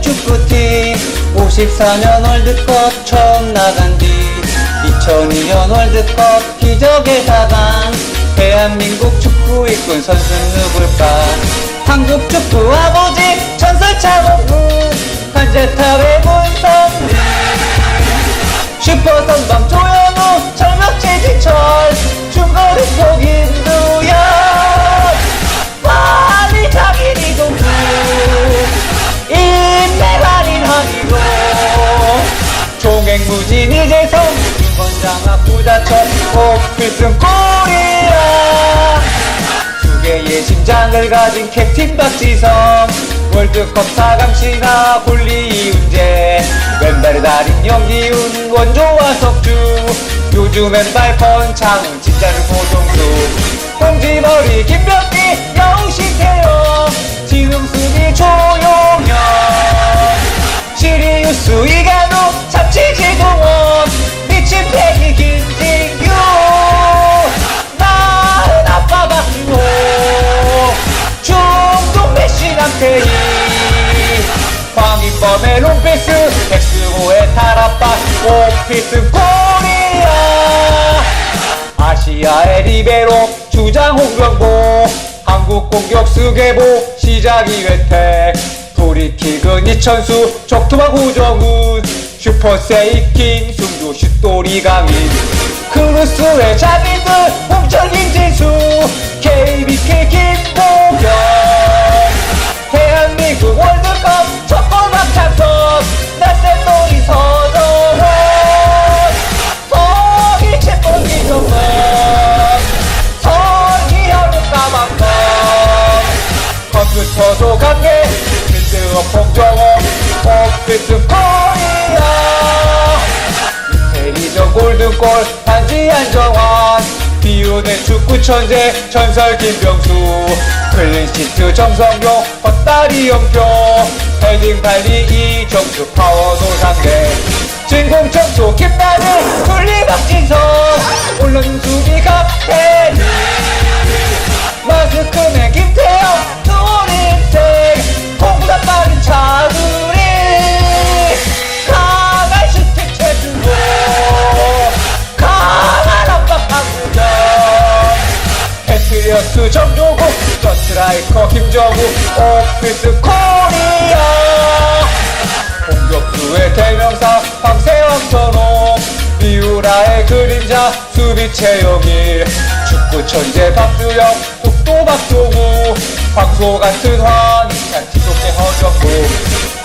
축구팀 54년 월드컵 처음 나간 뒤 2002년 월드컵 기적의 4강 대한민국 축구 이끈 선수는 누굴까? 한국 축구 아버지 전설 차범근 한재탑의 문성민 슈퍼선방 조현우 철벽 최진철 중거리 속 김두현 빨리 자기리 동부 인내가린 하기로 종횡무진 이재성 김건장학 부자철 오필승 코리아 두 개의 심장을 가진 캡틴 박지성 월드컵 4강 신화 골리 이훈재 왼발의 달인 영기훈 원조와 석주 요즘 왼발 권창훈 진짜는 고종수 공지머리 김병기 여우 신태영 지능수비 조용현 시리우스 이간우 참치 지동원 미친 패기 김진규 나은 아빠 박주호 중동 메시 남태희 황인범의 롱패스 백승호의 탈압박 오피스 코리아 아시아의 리베로 주장 홍명보 한국 공격 수계보 시작 이회택 프리킥은 이천수 적토마 고정훈 슈퍼세이킹 승조 슛돌이 강인 크루스의 장인들 홍철 김진수 KBK 김보경 대한민국 월드컵 첫골 박찬선 날쌘놀이 서정원 서기 채권 이정원 서기현우 까방건 컴퓨터도 강해 필드업 홍정호 오피스 코리아 이태리전 골든골 반지 안정환 비운의 축구 천재 전설 김병수 클린시트 정성용 헛다리 영표 헤딩 발리 이정수 파워 노상대 진공 청소 김나는 둘리 박진성 올른 수비 강태리 마스크맨 김태형 좋은 인생 공부다 빠른 차두리 강한 슈팅 최준호 강한 압박 강구정 패트리어트 정조국 스트라이커 김정우 오피스 코리아 공격수의 대명사 황세왕 전홍 미우라의 그림자 수비 최영일 축구 천재 박주영 독도 박종우 황소 같은 환희찬 지속의 허정구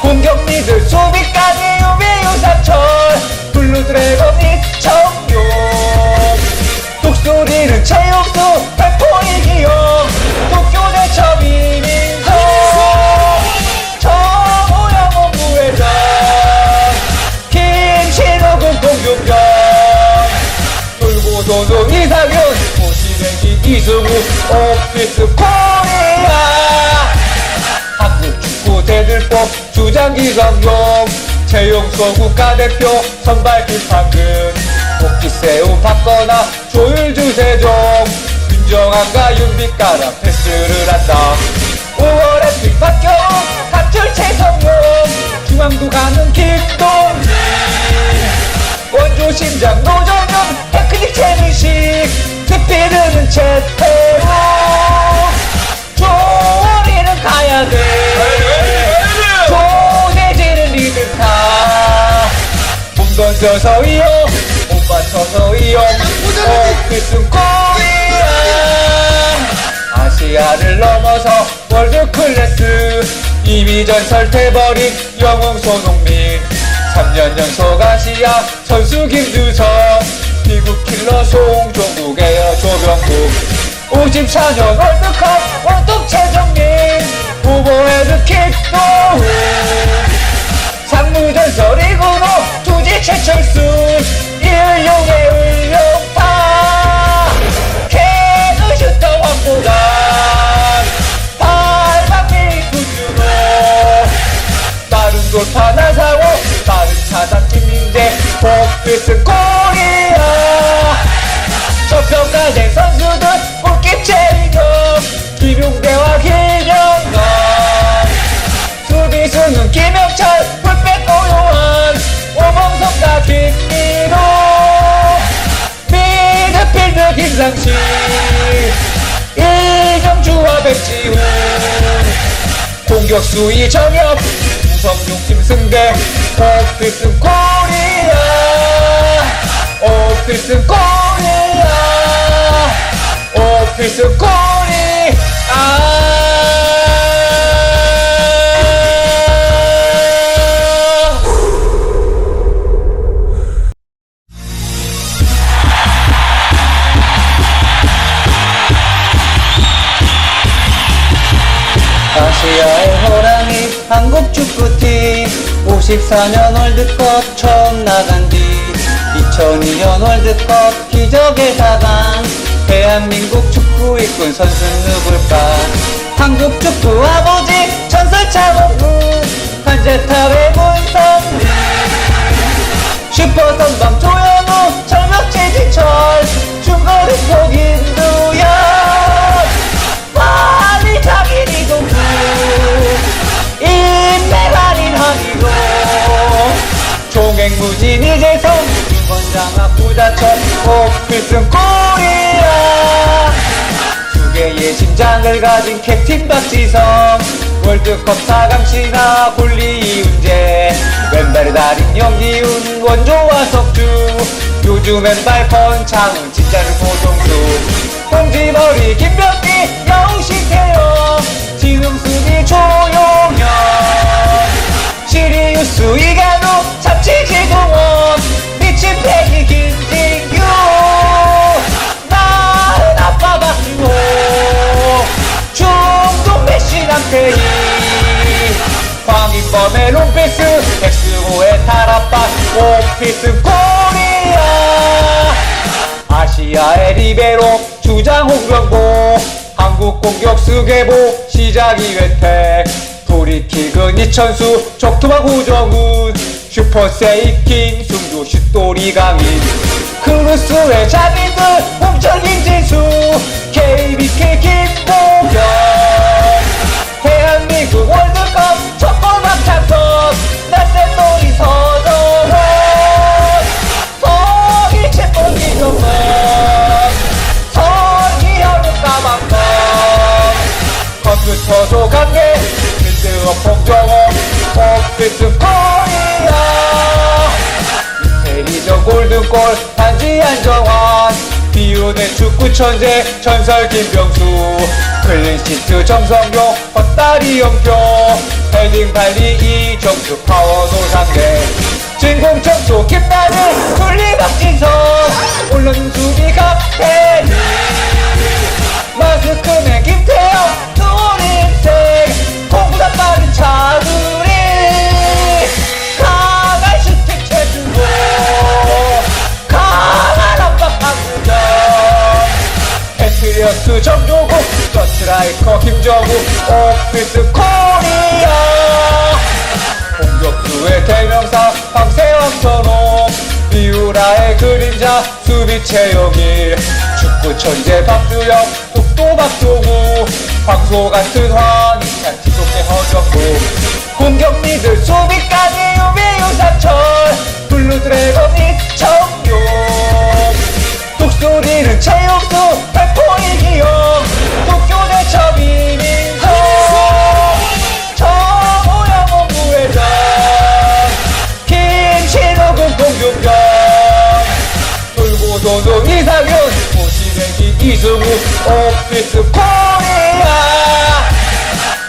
공격 미들 수비까지 유비 유사철 블루드래곤 이청용 독수리는 최용수 백포이 기용 도쿄대 처비민성 정호영 원부회장 김신호군 공중경 돌고도노 이상윤 고시맹기 이승우 오피스 코리아 한국 축구 대들보 주장 이성용 최용수 국가대표 선발 김판근 복귀 세움 박거나 조율 주세종 윤정한과 윤빛가라 패스를 한다 5월에 픽 박경호 갑줄 최성용 중앙도 가는 김동진 원조 심장 노정현 테크닉 최민식 스피드는 최태우 조리는 가야돼 조대지는 리드카 몸 던져서 이용 못 맞춰서 이용 오피스 코리아 아시아를 넘어서 월드클래스 이미 전설돼버린 영웅 손흥민 3년 연속 아시아 선수 김주성 미국 킬러 송종국의 조병국 54년 월드컵 원톱 최정민 후보에는 킥도훈 상무전설 이구로 투지 최철수 일용의 을용파 개그 슈터 황보단 발방미 구준호 빠른 돌파 나사고 빠른 차단 김민재 복피스 코리아 저평가된 선수들 골킵 최인경 김용대와 김영건 수비수는 김영철 공격수 이정엽 우성중 팀승대 오피슨 코리아 오피슨 코리아 오피슨 코리아 아시아의 호랑이 한국 축구팀 54년 월드컵 처음 나간 뒤 2002년 월드컵 기적의 4강 대한민국 축구 일꾼 선수는 누굴까 한국 축구 아버지 전설 차범근 한재탑의 문성민 슈퍼 선방 조현우 철벽 최진철 중거리 폭 임두현 빨리 자기리 공부 인맥 아닌 항의로 종횡무진 이재성 유건장학 부자철 오피슨 코리아 두 개의 심장을 가진 캡틴 박지성 월드컵 4강 신화 골리 이훈재 왼발의 달인 영기훈 원조와 석주 요즘 왼발 권창훈 진짜는 고종수 홍지머리 김병기 여우신태영 진흥수비 조용현 시리우스 이간우 참치지동원 미친 패기 김진규 나은 아빠 박주호 중동 메시 남태희 황인범의 롱패스 엑스호의 탈압박 오피슨 코리아 아시아의 리베로 주장 홍명보 한국 공격수 계보 시작이 회택 프리킥은 이천수 적투박 호정훈 슈퍼세이킹 숨도 슛돌이 강인 크루스의 장인들 홍철 김진수 KBK 김보경 대한민국 월드컵 첫골 박찬석 날쌘놀이 서정원 서기 채권 이정원 서기현우 까방건 컴퓨터도 관계 필드업 홍정원 오피슨 코리아 이태리전 골든골 반지 안정환 비우는 축구 천재 전설 김병수 클린시트 정성용 헛다리 영표 헤딩 발리 이정수 파워 노상대 진공 청소 김나는 분리 박진성 올른 수비 강태리 마스크맨 김태형 누림생 공보다 빠른 차두리 강한 슈팅 최준호 강한 압박 박우정 패트리어트 정조국 서스트라이커 김정우 오피스 코리아 공격수의 대명사 황세왕 천홍 미우라의 그림자 수비 최영일 축구 천재 박주영 독도 박종우 황소 같은 황희찬 지속의 허정구 공격 미들 수비까지 유비유 사철 블루드래곤 이청용 독수리는 최용수 백포이 기용 도쿄대 처비민성 정호영 원부회장 김신호군 공중경 돌고도동 이상윤 오시래기 이승우 오피스 코리아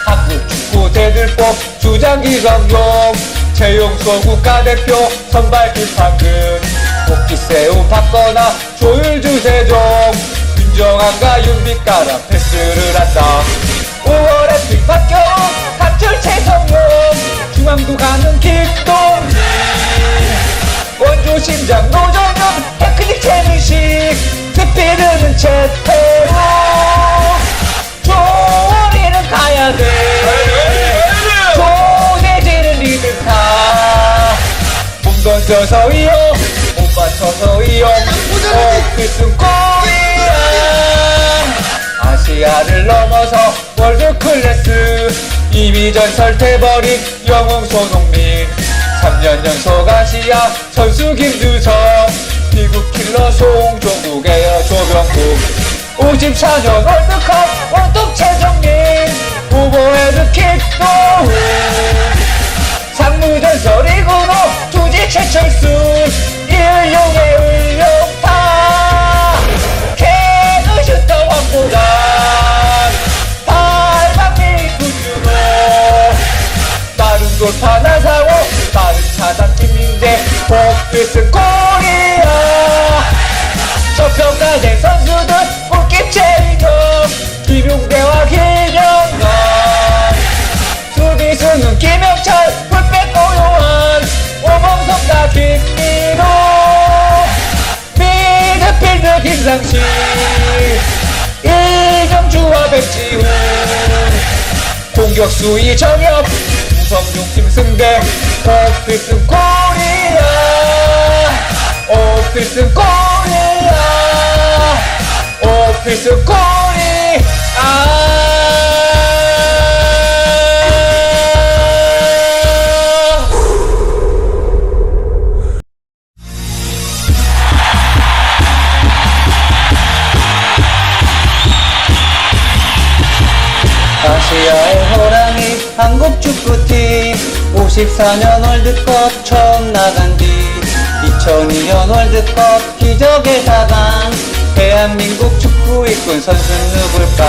한국 축구 대들법 주장 기성용 최용수 국가대표 선발 김판근 복귀 세운 박거나 조율주 세종 윤정한과 윤빛가라 패스를 한다 5월에 픽 박경훈 합출 최성용 중앙도 가는 김동진 원조 심장 노정현 테크닉 최민식 스피드는 최태우 조리는 가야돼 조대지는 리드카 몸 던져서 이용 몸 받쳐서 이용 오피슨 코리아 아시아를 넘어서 월드클래스 이미 전설돼버린 영웅 손흥민 3년 연속 아시아 선수 김주성 미국 킬러 송종국의 조병국 54년 월드컵 원톱 최정민 후보에도 킥도 상무전설이구로 투지 최철수 일용의 을룡타 개그 슈터 황보단 발방미 구주로 빠른 돌파 나사고 빠른 차단 김민재 복필승 코리아 저평가된 선수들 웃김 최인경 김용대와 김영건 수비수는 김영철 풀백 고요한 오범석과 김민호 미드필드 김상식 이정주와 백지훈 공격수 이정엽 우성용 김승대 오필승 코리아 오필승 코리아 오필승 코리아 아시아의 호랑이 한국 축구팀 54년 월드컵 처음 나간 뒤 2002년 월드컵 기적의 4강 대한민국 축구 이끈 선수는 누굴까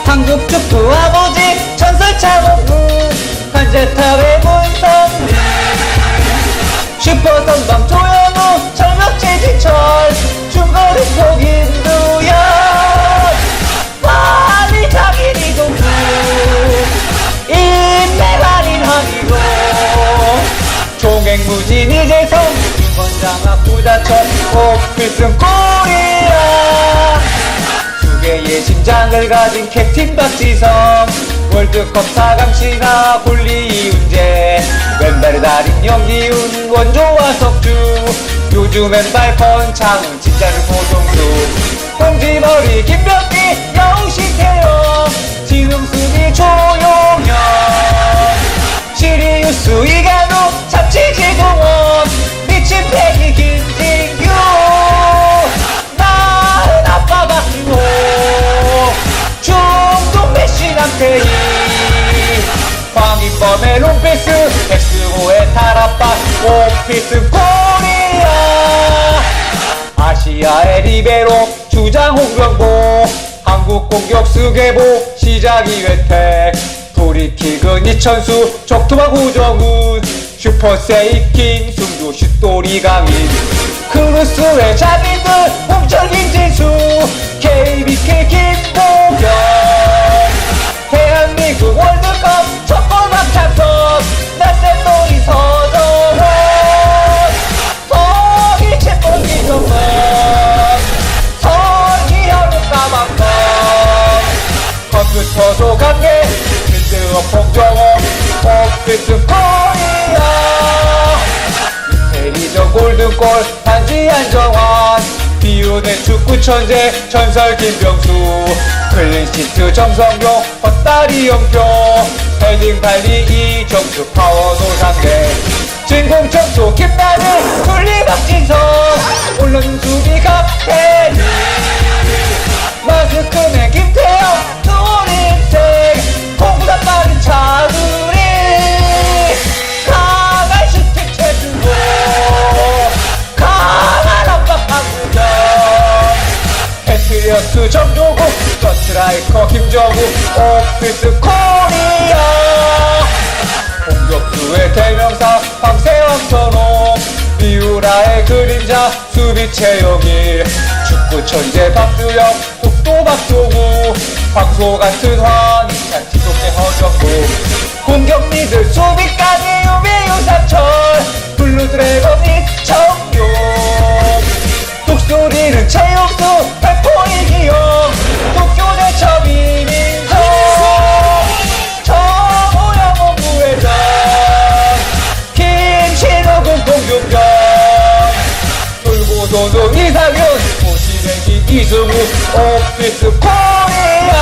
한국 축구 아버지 전설 차범근 한재탑의 문성민 슈퍼선방 조현우 철벽 최진철 중거리 김두현 빨리 자기리 동부 인내가린 항이고 종횡무진 이재성 유건장학 부자철 오필승 코리아 두 개의 심장을 가진 캡틴 박지성 월드컵 4강 신화 골리 이훈재 왼발의 달인 영기훈 원조와 석주 요즘 왼발 권창훈 진짜는 고종수 공지머리 김병기 영식태영 지능수비 조용현 시리우스 이간우 참치지동원 미친 패기 김진규 나은 아빠 박주호 중동 메시 남태희 황인범의 롱패스 엑스호의 탈압박 오필승 코리아 아시아의 리베로 주장 홍명보 한국 공격수 계보 시작이 왼택 프리킥은 이천수 적토막 우정훈 슈퍼세이킹 승주 슛돌이 강인 크루스의 자비들 홍철 김진수 KBK 김보경 대한민국 월드컵 첫번 합창선 낯센놀이 서정원 서기 채권 기성원 서기현우 까방건 컴퓨터도 관계 필드업 홍정호 오필승 코리아 이태리전 골든골 반지 안정환 비운의 축구 천재 전설 김병수 클린시트 정성용 헛다리 영표 헤딩 발리 이정수 파워 노상대 진공 청소 김나는 둘리 박진성 올라준 수비 강태리 마스크맨 김태형 노린색 공구단 빠른 차두리 강한 슈팅 최준호 강한 압박 박우경 패트리어트 정조국 서스트라이커 김정우 오필승 코리아 공격수의 대명사 황세왕 천홍 미우라의 그림자 수비 최영일 축구 천재 박주영 독도 박종우 황소 같은 환희찬 지속의 허정구 공격 미들 수비까지 유비 유사철 블루 드래곤 이청용 독소리는 최용수 백포 이기영 도쿄 대첩 이민정 정호영 원부회장 김신호군 공중경 돌고도노 이상윤 오시래기 이승우 오피스 코리아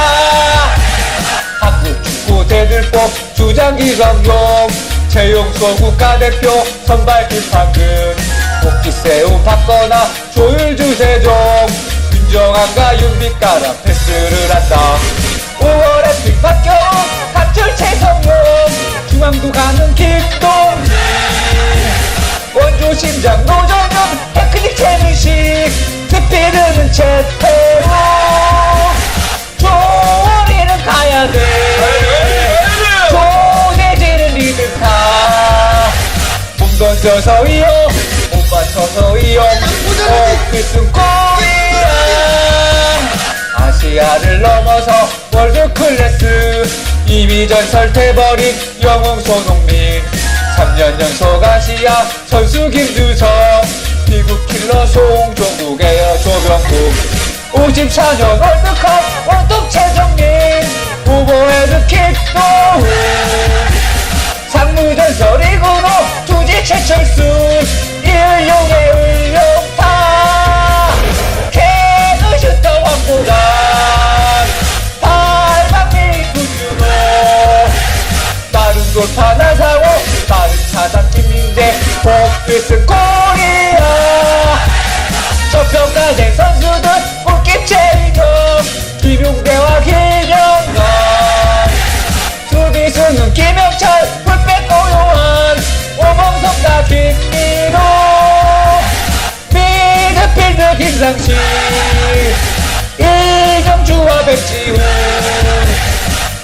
한국 축구 대들보 주장 이성용 최용수 국가대표 선발 김판근 복지세우 박거나 조율 주세종 윤정한과 윤빛가라 패스를 한다 5월에 픽 박경 갑질 최성용 중앙도 가는 김동진 원조 심장 노정현 테크닉 최민식 스피드는 최태우 조리는 가야돼 조대진은 리드카 몸 던져서 이어 못 맞춰서 이어 필승 코리아 아시아를 넘어서 월드클래스 이미 전설돼버린 영웅 손흥민 3년 연속 아시아 선수 김주성 미국 킬러 송종국에요 조병국 54년 월드컵 원톱 최정민 후보에는 킥도우 상무전설 이구로 투지 최철수 일용의 을용타 개그 슈터 황보단 발방미 구주로 빠른 돌파 나사고 빠른 차단 김민재 복필승 코리아 저평가된 선수들 골킵 최인경 김용대와 김영건 수비수는 김영철 풀백 고요한 오범석과 김민호 미드필드 김상식 이정주와 백지훈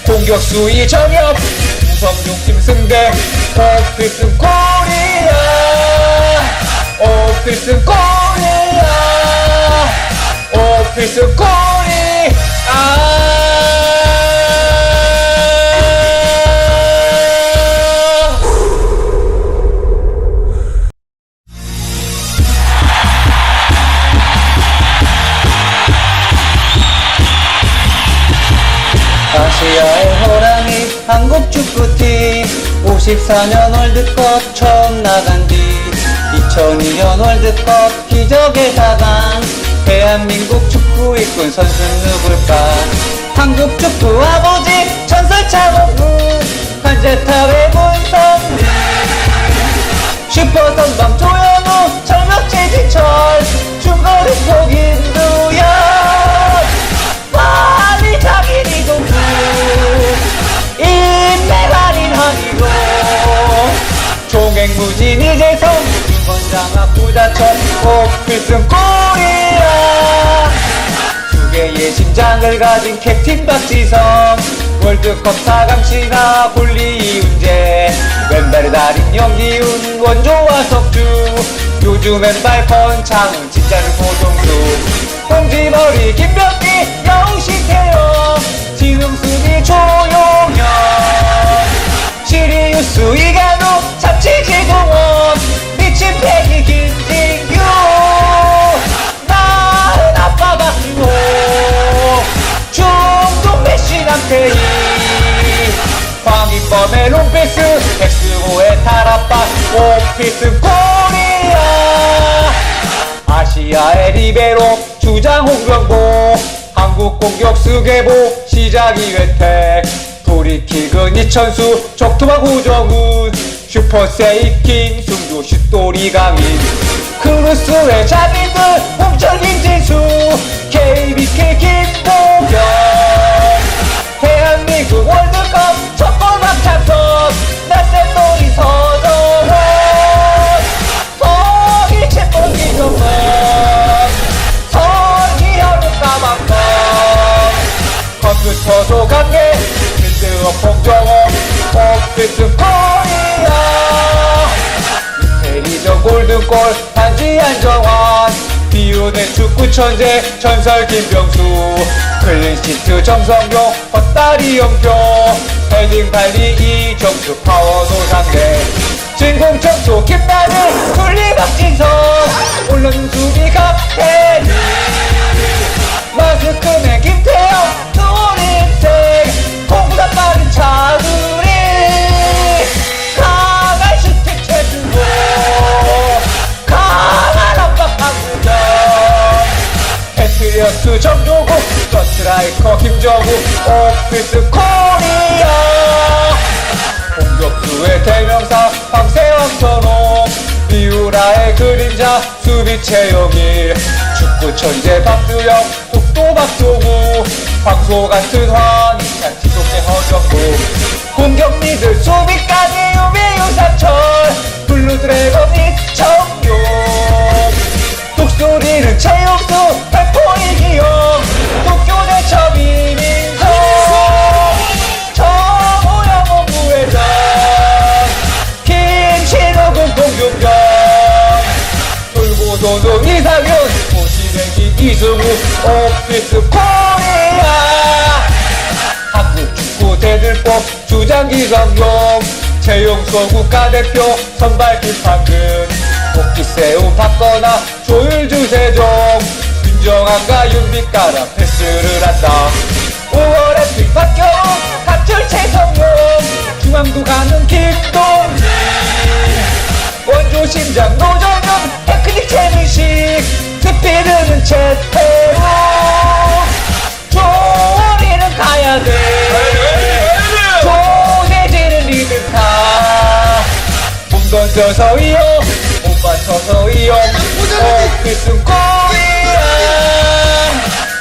공격수 이정엽 우성용 김승대 오필승 코리아 오필승 코리아 오필승 코리아 아시아의 호랑이 한국 축구팀 54년 월드컵 처음 나간 뒤 2002년 월드컵 기적의 4강 대한민국 축구 이끈 선수는 누굴까 한국 축구 아버지 전설 차범근 관제탑의 문성민 슈퍼선방 조현우 철벽 최진철 중거리 김두현 빨리 자기 리동수 인내가린 한이고 종횡무진 이재성 김건장학 부자철 오필승 코리아 두 개의 심장을 가진 캡틴 박지성 월드컵 4강 신화 볼리 이훈재 왼발의 달인 염기훈 원조와 석주 요즘 왼발 권창훈 진짜는 고종수 홍지머리 김병기 여우 신태영 지능수비 조용현 시리우스 이간우 잡치지공원 미친 패기 김진규 나은 아빠 박주호 중동 메시 남태희 황인범의 롱패스 엑스호의 탈압박 오필승 코리아 아시아의 리베로 주장 홍병보 한국 공격수 계보 시작 이회택 도리킥은 이천수 적투박 호정훈 슈퍼세이킹 승조 슛돌이 강인 크루스의 자비들 홍철 김진수 KBK 김도경 대한민국 월드컵 첫골 막창선 낯센놀이 서정원 서기 채권 기정원 서기현우 까방건 컴퓨터도 관계 필드업 홍정호 오필승 코리아 이태리전 골든골 반지 안정환 비운의 축구 천재 전설 김병수 클린시트 정성용 헛다리 영표 헤딩 발리 이정수 파워 노상대 진공 청소 김나는 둘리 박진성 올른 수비 갑태리 마스크맨 김태형 노린색 공부다 빠른 차두리 강한 슈팅 최준호 강한 압박 강구정 패트리어스 정조국 스트라이커 김정우 오필승 코리아 공격수의 대명사 황세왕 전홍 미우라의 그림자 수비 최영일 축구 천재 박주영 독도 박종우 황소 같은 환희 조병국 공격 미들 수비까지 유비유사철 블루 드래곤 이청용 독수리는 최용수 백호 이기영 도쿄대 처비민서 정호영 부회장 김신호군 공중경 돌고도도 이상윤 고시행기 이승우 오피스 코리아 한국축구 대들보 주장기 성용 최용수 국가대표 선발 김판근 복귀세우 박거나 조율주 세종 윤정한과 윤빛가라 패스를 한다 5월에 픽 박경훈 갑질 최성용 중앙도 가는 김동진 원조 심장 노정현 테크닉 최민식 스피드는 최태우 조리는 가야돼 조세진은 리드카 몸 던져서 이어 못 맞춰서 이어 오피스 코리아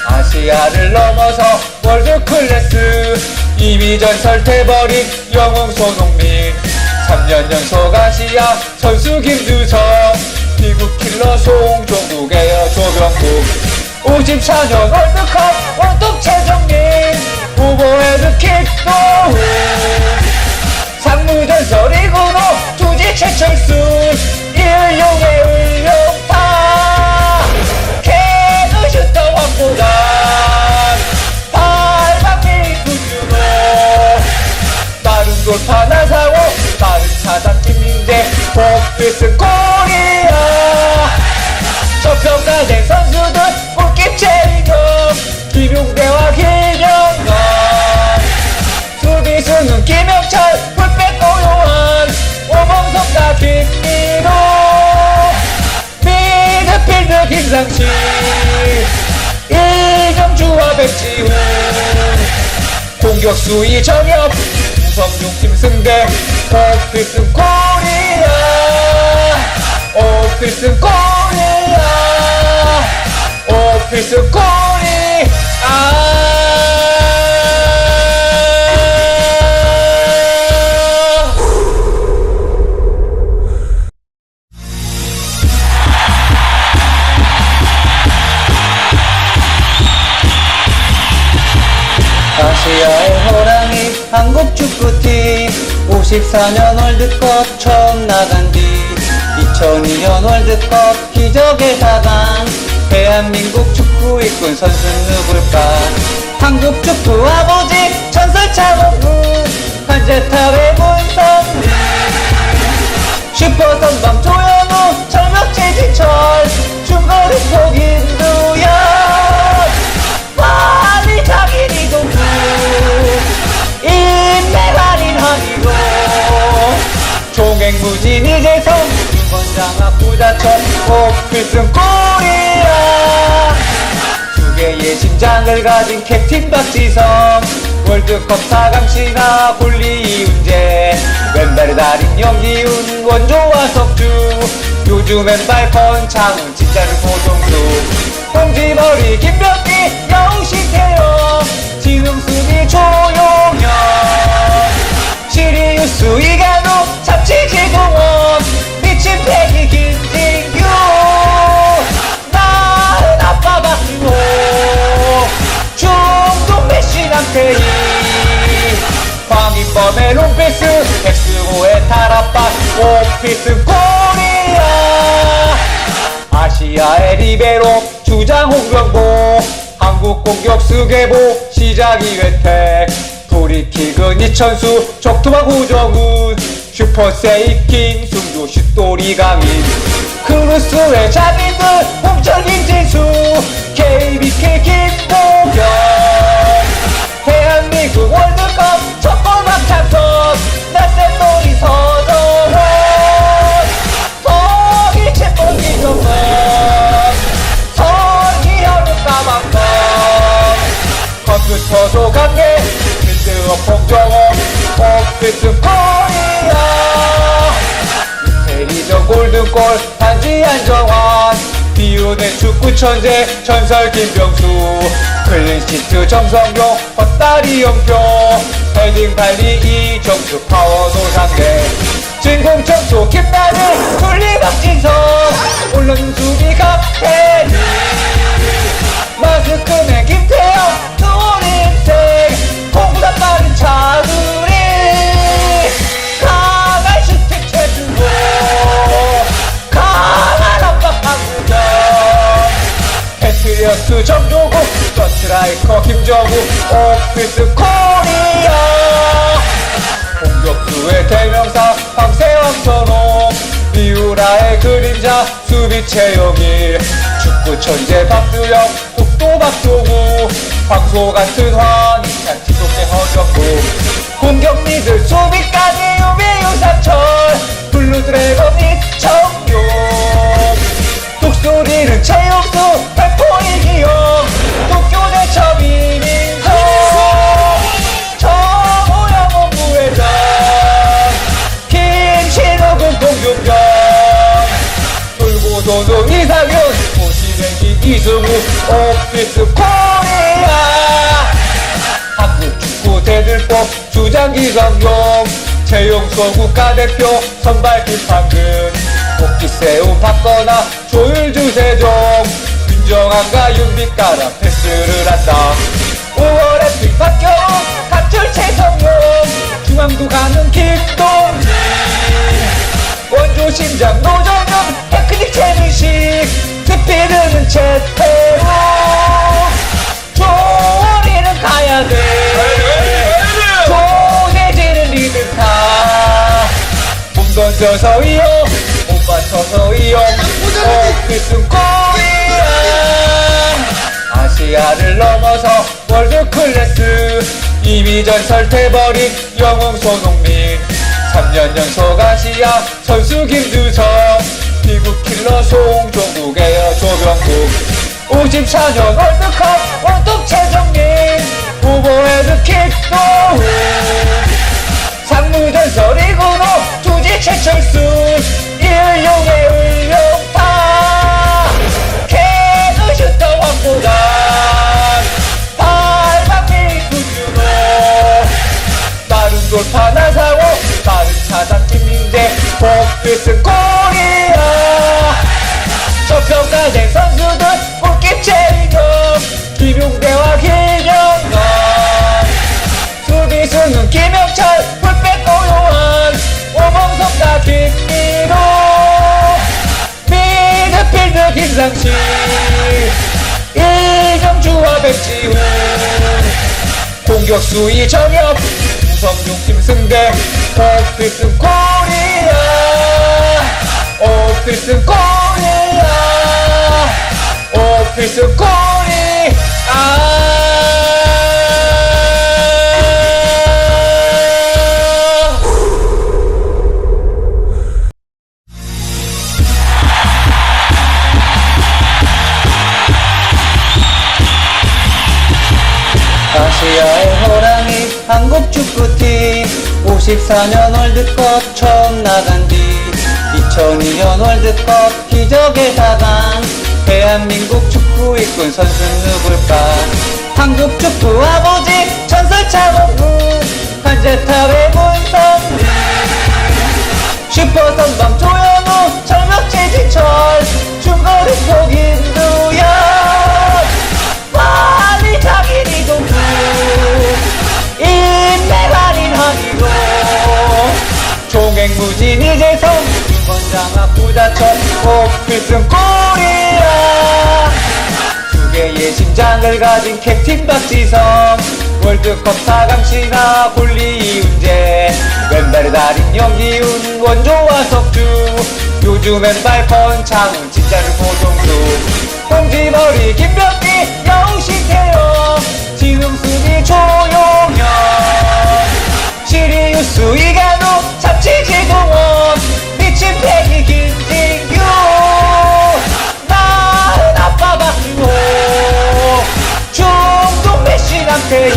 아시아를 넘어서 월드클래스 이미 전설돼버린 영웅 손흥민 3년 연속 아시아 선수 김주성 미국 킬러 송종국 에어 조병국 54년 월드컵 원톱 최정민 후보헤드 킥도훈 상무전설 이구로 투지 최철수 일용의 을용타 개그 슈터 황보단 팔방미 구주로 빠른 돌파 나사고 빠른 차단 김민재 복필승 코리아 저평가된 선수들 골킵 최인경 김용대와 김영건 수비수는 김영철 풀백 고요한 오범석과 김민호 미드필드 김상식 이정주와 백지훈 공격수 이정엽 우성용 김승대 오피스 코리아 오피스 코리아 오피스 코리아 아시아의 호랑이 한국 축구팀 54년 월드컵 처음 나간 뒤 2002년 월드컵 기적의 4강 대한민국 축구 이끈 선수 누굴까 한국 축구 아버지 전설 차범근 한재탑의 문성민 슈퍼선방 조현우 철벽 최진철 중거리 폭 임두현 빨리 장인 이동국 인맥 한이고 종횡무진 이재성 유건장학 부자철 오필승 코리아 두 개의 심장을 가진 캡틴 박지성 월드컵 4강 신화 골리 이훈재 왼발의 달인 영기훈 원조와 석주 요즘 왼발 권창훈 진짜를 고종수 홍지머리 김병기 여우 신태영 진흥수비 조용현 시리우스 이간우 참치지동원 미친 패기 김진규 나은 아빠 박주호 중동 메시 남태희 황인범의 롱패스 엑스고의 탈압박 오피스 코리아 아시아의 리베로 주장 홍명보 한국 공격수 계보 시작 2회택 프리킥은 이천수 적토막 후정훈 슈퍼세이킹 승조 슛돌이 강인 크루스의 장인들 홍철 김진수 KBK 김보경 대한민국 월드컵 첫골 박찬석 낯센놀이 서정원 서기 채권 이정원 서기현우 까만건 컴퓨터도 관계 필드업 홍정원 오피스 코리아 이태리전 골든골 단지 안정환 비운의 축구 천재 전설 김병수, 클린시트 정성용 헛다리 영표, 헤딩 발리 이정수 파워 노상대, 진공 청소 김나는 둘리 박진성, 올라는 수비 강태리, 마스크맨 김태형 노린생, 공부다 빠른 차두리, 강한 슈팅 최주호, 강한 압박 박우정, 패트리어트 정조국, 서스트라이커 김정우, 오피스 코리아, 공격수의 대명사 황세왕 전호, 미우라의 그림자 수비 최영일, 축구 천재 박두영 독도 박종우, 황소 같은 황희찬 지속의 허정무, 공격 미들 수비까지 유비유 사철, 블루드래곤 이청용, 독수리는 최용수 발포이 기용, 도쿄대 처비민정, 정호영 본부회장, 김신호군 공중경, 돌고도노 이상윤, 고시랭이 이승우, 오피스 코리아, 한국 축구 대들보 주장 이성용, 채용소 국가대표 선발 김판근, 복귀 세움 박거나 조율 주세종, 윤정한과 윤빛가라 패스를 한다. 5월에 픽 박경훈 가출 최성용, 중앙도 가는 김동진, 원조 심장 노정현 테크닉 최민식, 스피드는 최태우, 조원이는 가야돼, 조세진은 리드카, 몸 던져서 이용 못 받쳐서 이용, 오피스 코리아, 아시아를 넘어서 월드 클래스, 이미 전설돼버린 영웅 손흥민, 3년 연속 아시아 선수 김주성, 미국 킬러 송종국의 조병국, 54년 월드컵 원톱 최정민, 오버헤드 킥도우, 상무전설 이근호 투지 최철수, 일용의 을룡타, 개그 슈터 황보단, 발박미 구준호, 빠른 돌파 나사오, 빠른 차단 김민재, 복피스 코리아, 저평가된 선수들 골킵 최인경, 김용대와 김영건, 수비수는 김영철, 풀백 고요한, 오범석과 김민호, 미드필드 김상식, 이정주와 백지훈, 공격수 이정엽, 우성용 김승대, 오피스 코리아, 오피스 코리아, 오피스 코리아. 아시아의 호랑이 한국 축구팀, 54년 월드컵 처음 나간 뒤 2002년 월드컵 기적의 4강, 대한민국 축구 이끈 선수는 누굴까? 한국 축구 아버지 전설 차범근, 한재탑의 문성민, 슈퍼선방 조현우, 철벽 최진철, 중거리 속 김두현, 빨리 장인 이동국, 인내가린 한이고, 종횡무진 이재성, 윤건장학 부자철, 오피스 코리아, 두 개의 심장을 가진 캡틴 박지성, 월드컵 4강 신화 골리 이훈재, 왼발의 달인 영기훈, 원조와 석주, 요즘 왼발 권창훈, 진짜를 고종수, 공지머리 김병기, 여우신태영, 지능수비 조용현, 시리우스 이간우, 잡지지동원, 미친 패기 김진규, 나은 아빠 박주호, 중동 메시 남태희,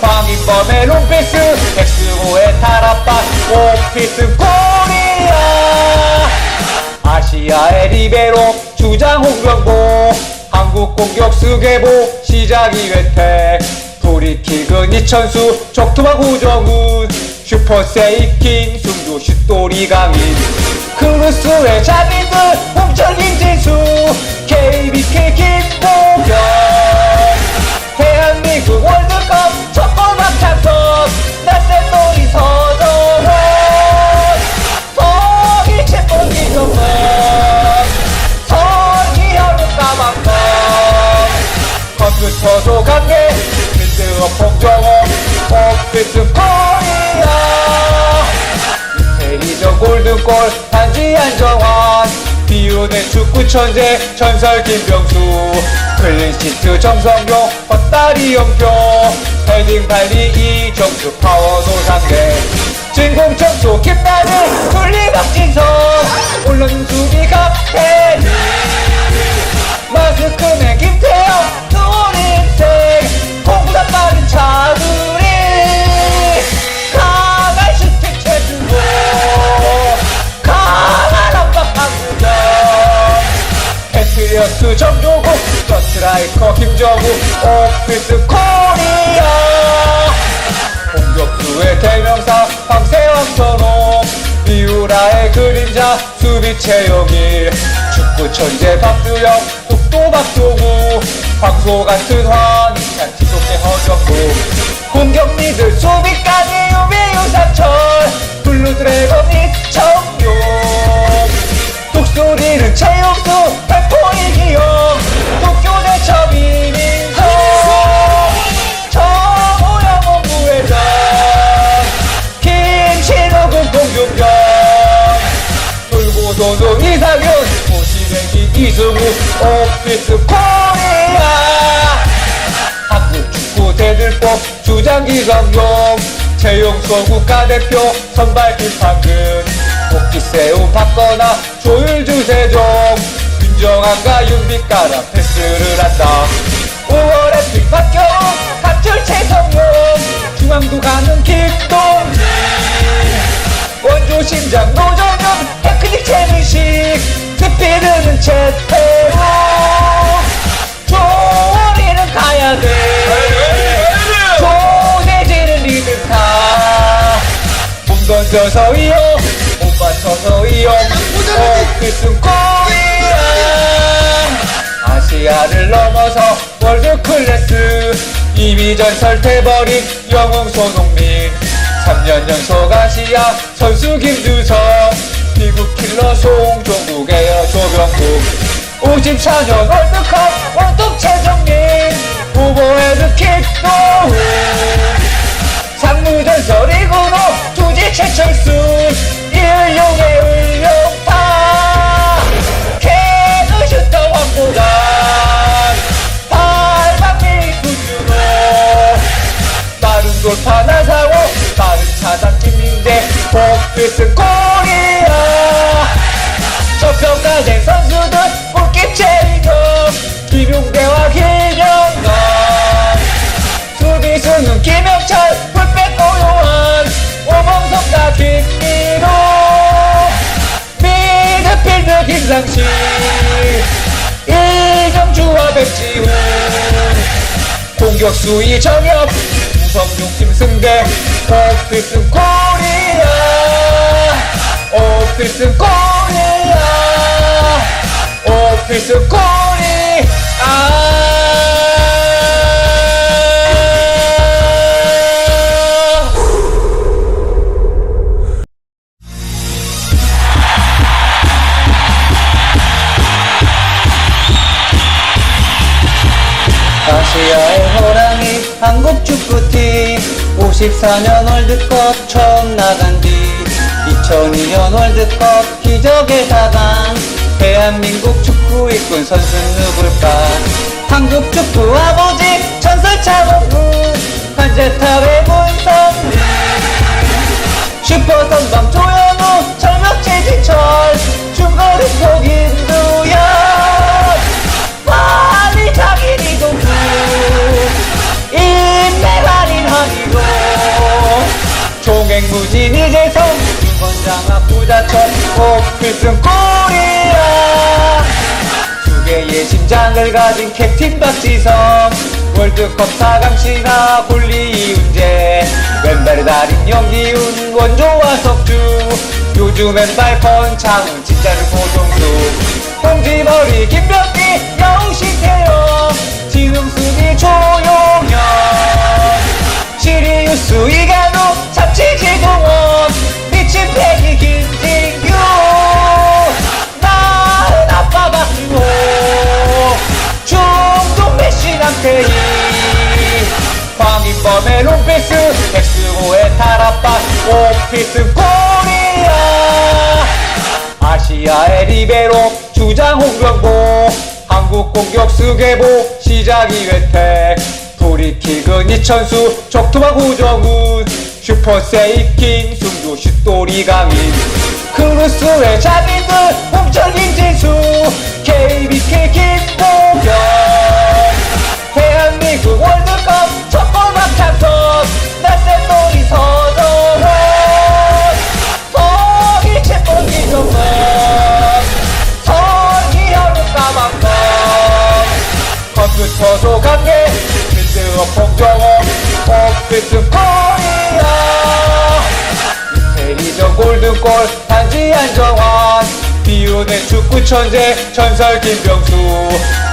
황인범의 롱패스, 백승호의 탈압박, 오피스 코리아, 아시 아시아의 리베로 주장 홍명보, 한국 공격수 계보 시작 이회택, 프리킥은 이천수 적토마 고정훈, 슈퍼세이킹 승조 슛돌이 강인, 크루스의 장인들 홍철 김진수, KBK 김도경, 대한민국 월드컵 첫골 박찬석, 낯센놀이 서정원, 서기 채권 이정원, 서기현우 까방권, 컴퓨터도 강계 필드업 홍정호, 오피스 코리아, 이태리전 골든골 반지 안정환, 비운의 축구 천재 전설 김병수, 클린시트 정성용 헛다리 영표, 헤딩 발리 이정수 파워도 상대, 진공 청소 김나는 둘리 박진성, 올른 수비 강태리, 마스크맨 김태형 노린생, 공구단 빠른 차두리, 강한 슈팅 최준호, 강한 압박 강구정, 패트리어스 정조국, 스트라이커 김정우, 오피스 코리아, 공격수의 대명사 황세왕 전홍, 미우라의 그림자 수비 최영일, 축구 천재 박두영 독도 박종우, 황소 같은 환희찬 지속의 허정무, 공격 미들 수비까지 유비 유사철, 블루드래곤 이청용, 독수리는 최용수 백호 이기영, 도쿄대 처비민성, 정호영 부회장, 김신호군 공중경, 돌고도도 이상윤, 고시랭기 이승우, 오피스 코리아, 한국 축구 대들보 주장 이성용, 채용소 국가대표 선발 김판근, 복귀 세움 박거나 조율 주세종, 윤정한과 윤빛가라 패스를 한다, 5월에 픽 박경호 갑줄 최성용, 중앙도 가는 김동진, 원조 심장 노정현 테크닉 최민식, 스피드는 최태우, 조리는 가야돼, 조대진은 리드카, 몸 던져서 이용 못 맞춰서 이용, 오피스 코리아, 아시아를 넘어서 월드클래스, 이미 전설돼버린 영웅 손흥민, 3년 연속 아시아 선수 김주성, 미국 킬러 송종국 에어 조병국, 54년 월드컵 원톱 최정민, 후보헤드 킥도훈, 상무전설 이근호 투지 최철수, 일용의 을용타, 캐드 슈터 황보단, 발방미 구준호, 빠른 돌파 나사고 빠른 차단 김민재, 복피스 코리아, 저평가된 선수들 골킵 최인경, 김용대와 김영건, 수비수는 김영철 풀백 고요한, 오범석과 김민호, 미드필드 김상식, 이정주와 백지훈, 공격수 이정엽 우성용 김승대, 오피스 코리아, 오피스 코리아, 오피스 코리아. 아시아의 호랑이 한국 축구팀, 54년 월드컵 처음 나간 뒤 2002년 월드컵 기적의 4강, 대한민국 축구 이끈 선수는 누굴까, 한국 축구 아버지 전설 차범근, 관제탑의 문성민, 슈퍼선방 조현우 철벽 최진철, 중거리 속 김두현, 빨리 장인 이동국, 인맥아닌 한이로, 종횡무진 이재성, 유건장학 부자철, 오피스 코리아, 개의 심장을 가진 캡틴 박지성, 월드컵 4강 신화 골리 이훈재, 왼발의 달인 염기훈, 원조와 석주, 요즘 왼발 권창훈, 진짜는 고종수, 홍지머리 김병기, 여우 신태영, 진흥수비 조용현, 시리우스 이간우, 참치지동원, 미친 패기 김진규, 나은 아빠 박주호, 중동 메시 남태희, 황인범의 롱패스, 엑스호의 탈압박, 오피스 코리아, 아시아의 리베로 주장 홍명보, 한국 공격 수계보 시작 이회택, 프리킥은 이천수, 적토마 고정훈, 슈퍼세이킹 승조 슛돌이 강인, 크루스의 장인들 홍철 김진수, KBK 김동현, 대한민국 월드컵 첫골 박찬선, 낯선 놀이 서정원, 서기 채권 기성원, 서기현은 까만건, 컴퓨터 소강계 필드업 홍정호, 오피스 코리아, 이태리전 골든골 단지 안정환, 비우는 축구 천재 전설 김병수,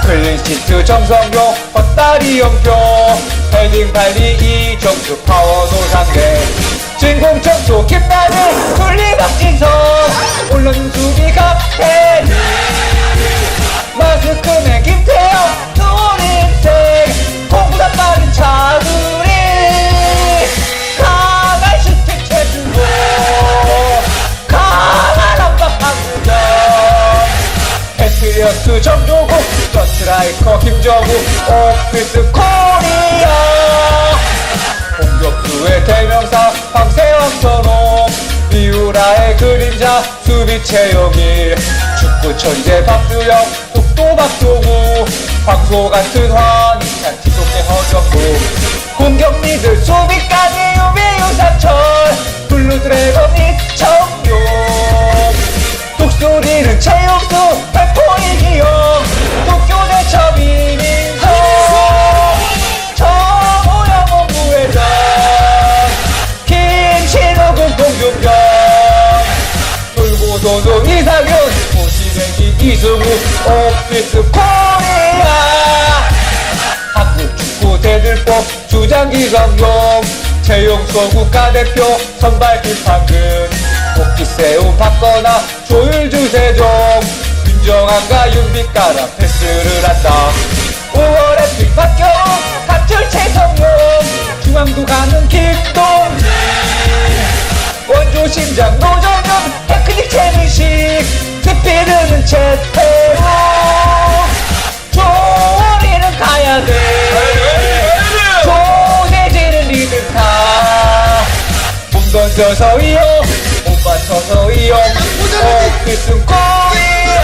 클린시트 정성용 헛다리 영표, 헤딩 발리 이정수 파워 노상대, 진공 청소 김나는 둘리 박진성, 올라는 수비 강태리, 마스크맨 김태형 노린생, 공보다 빠른 차두리, 강한 슈팅 최준호, 강한 압박 박우정, 패트리어트 정조국, 서스트라이커 김정우, 오피스 코리아, 공격수의 대명사 황세왕 선홍, 미우라의 그림자 수비 최영일, 축구 천재 박주영, 독도 박종우, 황소 같은 황희찬 지속의 허정무, 공격 미들 수비까지 유비 유사철, 블루드래곤 이청용, 독수리는 최용수 백포이 기용, 도쿄대 처비민성, 정호영 본부회장, 김신호군 공중경, 돌고도도 이상윤, 오시뱅기 이승우, 오피스 코리아, 한국 축구 대들보 주장 기성용, 최용수 국가대표 선발 김판근, 복귀세운 박거나 조율 주세종, 윤정한과 윤빛가라 패스를 한다, 5월의 픽 박경훈, 합출 최성용, 중앙도 가는 김동진, 원조 심장 노정현, 테크닉 최민식, 스피드는 최태우, 조리는 가야돼, 조대진은 리드타, 몸 던져서 이용, 못 받쳐서 이용, 오피스 코리아,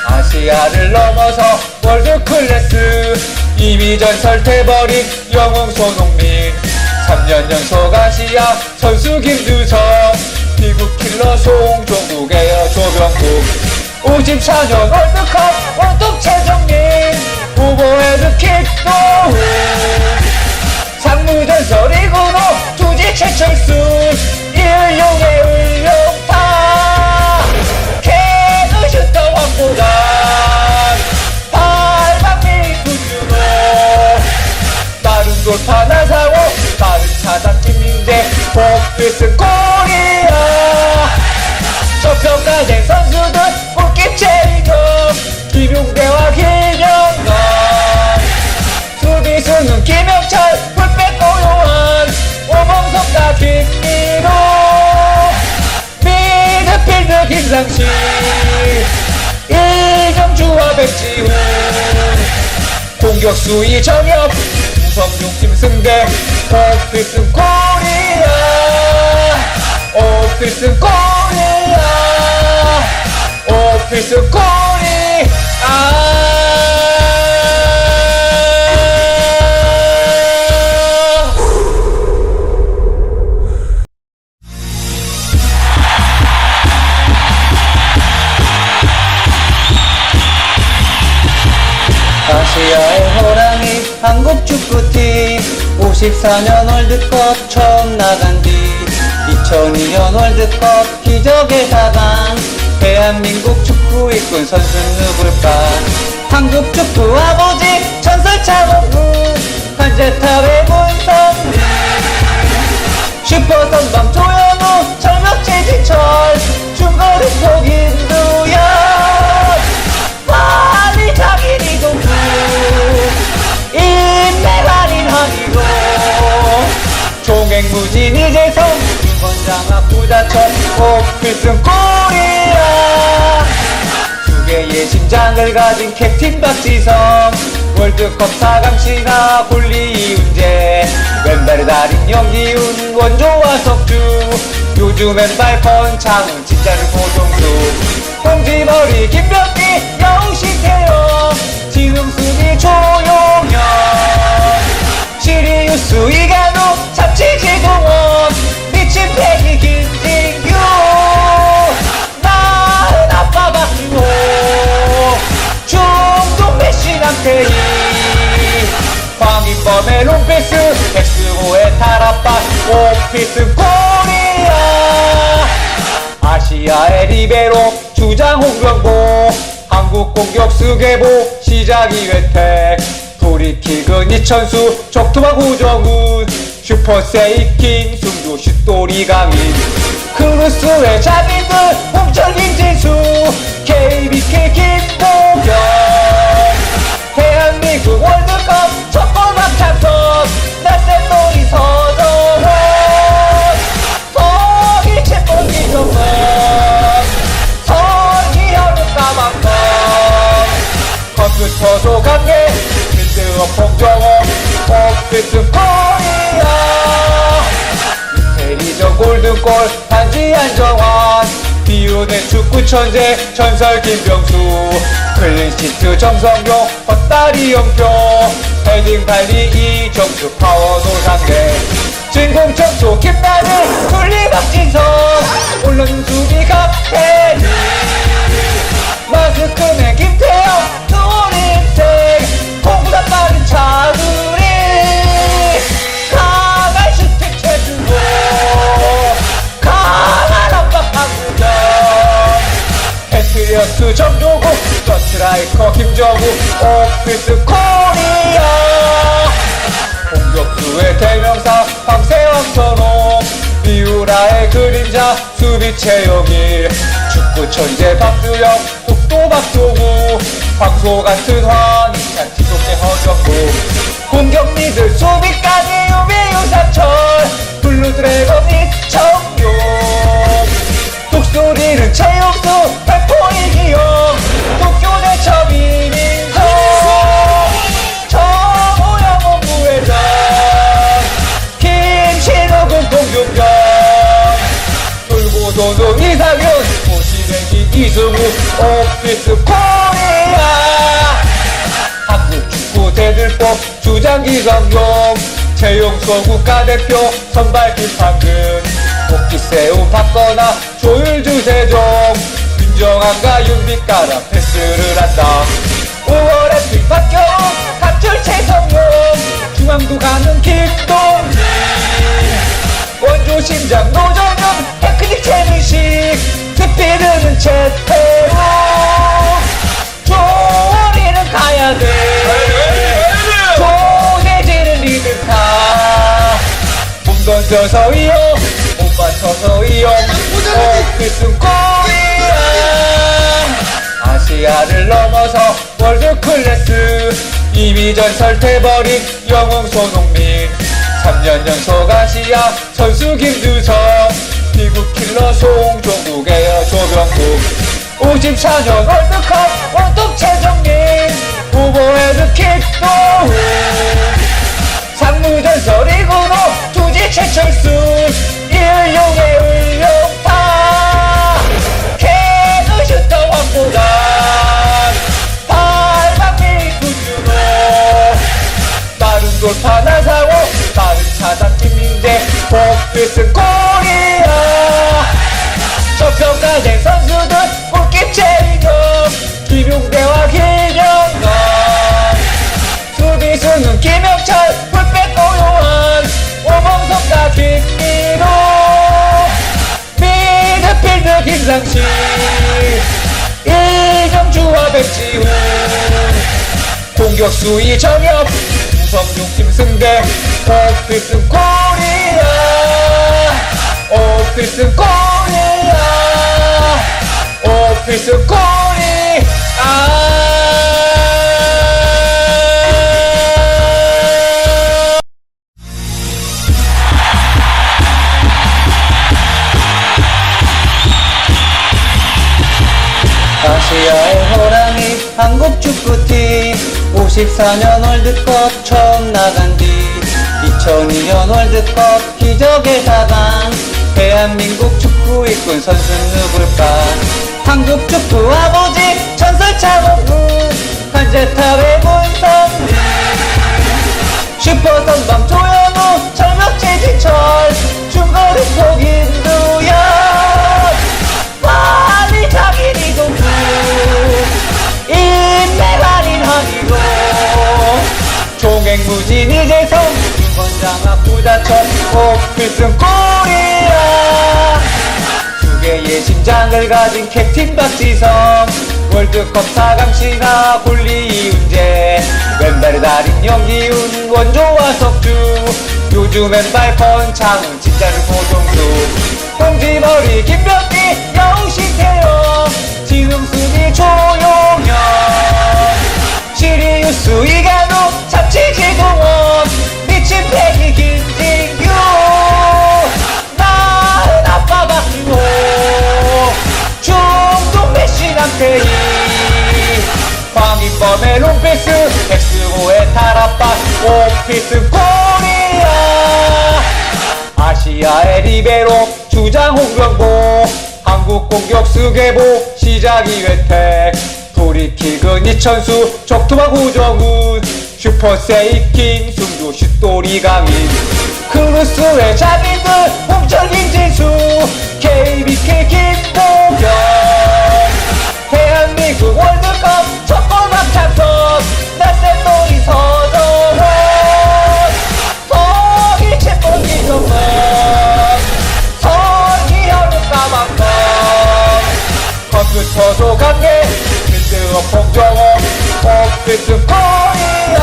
아시아를 넘어서 월드클래스, 이미 전설돼버린 영웅 손흥민, 3년 연속 아시아 선수 김주성, 미국 킬러 송종국 에어 조병국, 54년 월드컵 원톱 최정민, 후보에는 킥도훈, 상무전설 이구로 투지 최철수, 일용의 을용타, 개그 슈터 황보단, 발방미 구준호, 빠른 돌파 나사고, 빠른 차단 김민재, 복비스 코리아, 저평가된 선수들 웃김 최인경, 김용대와 김영건, 수비수는 김영철, 풀백 고요한, 오범석과 김민호, 미드필드 김상식, 이정주와 백지훈, 공격수 이정엽, 우성용 김승대, 오피스 코리아, 오피스 코리아, 오피스 코리아. 한국 축구팀 54년 월드컵 처음 나간 뒤 2002년 월드컵 기적의 4강 대한민국 축구 이끈 선수 누굴까? 한국 축구 아버지 전설 차범근 한재탑의 문성민 슈퍼선방 조현우 철벽 최진철 중거리 폭 임두현 빨리 장인 이동국 인내 할인 한이로 종횡무진 이재성 유건장학 부자철 오필승 코리아 두 개의 심장을 가진 캡틴 박지성 월드컵 4강 신화 굴리 이훈재 왼발의 달인 영기훈 원조와 석주 요즘 왼발 권창훈 진짜는 고종수 홍지머리 김병기 여우신태영 지흥수비 조용현 시리우스 이간우 참치지동원 미친 패기 김진규 나은 아빠 박주호 중동 메시 남태희 황인범의 롱패스 엑스호의 탈압박 오피스 코리아 아시아의 리베로 주장 홍명보 한국 공격 수계보 시작 2회택 프리킥은 이천수 적토막 후정훈 슈퍼세이킹 숨도 슛돌이 강인 크루스의 장인들 홍철 김진수 KBK 김보경 대한민국 월드컵 첫골 박찬석 낯선 놀이 서정원 서기 채권 이정원 서기현우 까만검 컴퓨터도 관계 필드업 홍정호 오피스 코리아 이태리전 골든골 반지 안정환 비우는 축구 천재 전설 김병수 클린시트 정성용 헛다리 영표 헤딩 발리 이정수 파워 노상대 진공 청소 김나는 둘리 박진성 올라준 수비 강태리 마스크맨 김태형 노린생 공부다 빠른 차두리 강한 슈팅 최주호 강한 압박 한국영 패트리어트 정조국 서스트라이커 김정우 오피스 코리아 공격수의 대명사 황세왕 선홍 미우라의 그림자 수비 최영일 축구 천재 박주영 독도 박종우 황소 같은 환희찬 지속대 허정무 공격 미들 수비까지 유비 유사철 블루드래곤 이청용 독수리는 최용수 백포 이기용 도쿄대 첩이민성 정우영 원부회장 김신욱은 공중경 돌고 도는 이상윤 고시래기 이승우 오피스 코리아 한국 축구 대들보 주장 이성용 최용수 국가대표 선발 김판근 복귀세움 박거나 조율주 세종 윤정한과 윤빛가라 패스를 한다 5월에 픽 박경훈 갑줄 최성용 중앙도 가는 김동진 원조 심장 노정현 테크닉 최민식 스피드는 최태우 조리는 가야돼 조대지는 리드카 몸 던져서 이용 못 받쳐서 이용 오피스 코리아 아시아를 넘어서 월드클래스 이미 전설돼버린 영웅 손흥민 3년 연속 아시아 선수 김주성 미국 킬러 송종국의 조병국 54년 월드컵 원톱 최정민 후보에는 킥도훈 상무전설 이근호 투지 최철수 일용의 을용타 개그 슈터 황보단 발박미 구준호 빠른 돌파 나상호 빠른 차단 김민재 복필승 코리아 저평가된 선수들 웃김 최인경 김용대와 김영건 수비수는 김영철 이상식 이정주와 백지훈 공격수 이정엽 우성중팀 승대 오피슨 코리아 오피슨 코리아 오피슨 코리아 아시아의 호랑이 한국 축구팀 54년 월드컵 처음 나간 뒤 2002년 월드컵 기적의 4강 대한민국 축구 이끈 선수 누굴까 한국 축구 아버지 전설 차범근 한재탑의 문성민 슈퍼선방 조현우 철벽 최진철 중거리 폭 임두현 빨리 장인 이동국 인맥아닌 한이도 종횡무진 이재성 김건장학 부자철 오피슨 코리아 두 개의 심장을 가진 캡틴 박지성 월드컵 4강 신화 굴리 이훈재 왼발의 달인 영기훈 원조와 석주 요즘 왼발 권창훈 진짜는 고종수 공지머리 김병기 영신태영 진흥수비 조용현 시리우스 이간우 잡치지동원 미친 패기 김진규 나은 아빠 박주호 중동 메시 남태희 황인범의 롱패스 엑스호의 탈압박 오피슨 코리아 아시아의 리베로 주장 홍명보 한국 공격수 계보 시작 이회택 프리킥은 이천수 적투박 후정훈 슈퍼세이킹 숨도 슛돌이 강인 크루스의 장인들 홍철 김진수 KBK 김도경 대한민국 월드컵 첫골 박찬선 낯선 놀이 서정원 서기 채권 이정원 서기현은 까방건 컴퓨터도 강해 필드업 홍정호 오피슨 코리아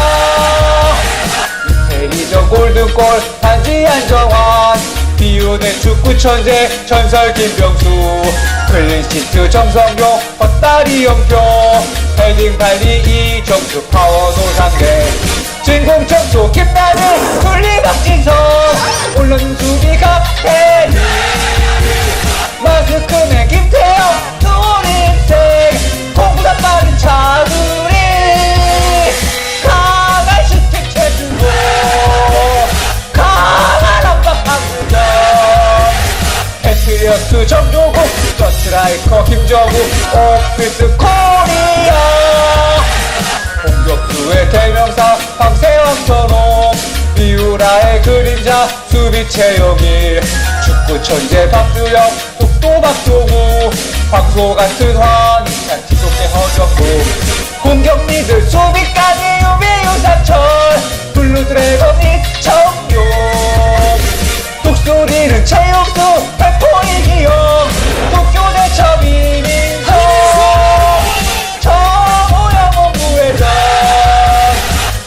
이태리전 골든골 반지 안정환 비우는 축구 천재 전설 김병수 클린시트 정성용 헛다리 영표 헤딩 발리 이정수 파워 노상대 진공 청소 김나는 둘리 박진성 올른 수비 갑태리 마스크맨 김태형 노린생 공보다 빠른 차두리 강한 슈팅 최준호 강한 압박 강구정 패트리어트 정조국 서스트라이커 김정우 오피스 코리아 공격수의 대명사 황세왕 전홍 미우라의 그림자 수비 최영일 축구 천재 박주영 독도 박종우 황소 같은 환희찬 지속대 허정구 공격 미들 수비까지 유비 유사철 블루드래곤 이청용 독수리는 최용수 백호 이기영 도쿄대 처비민성 정호영 본부회장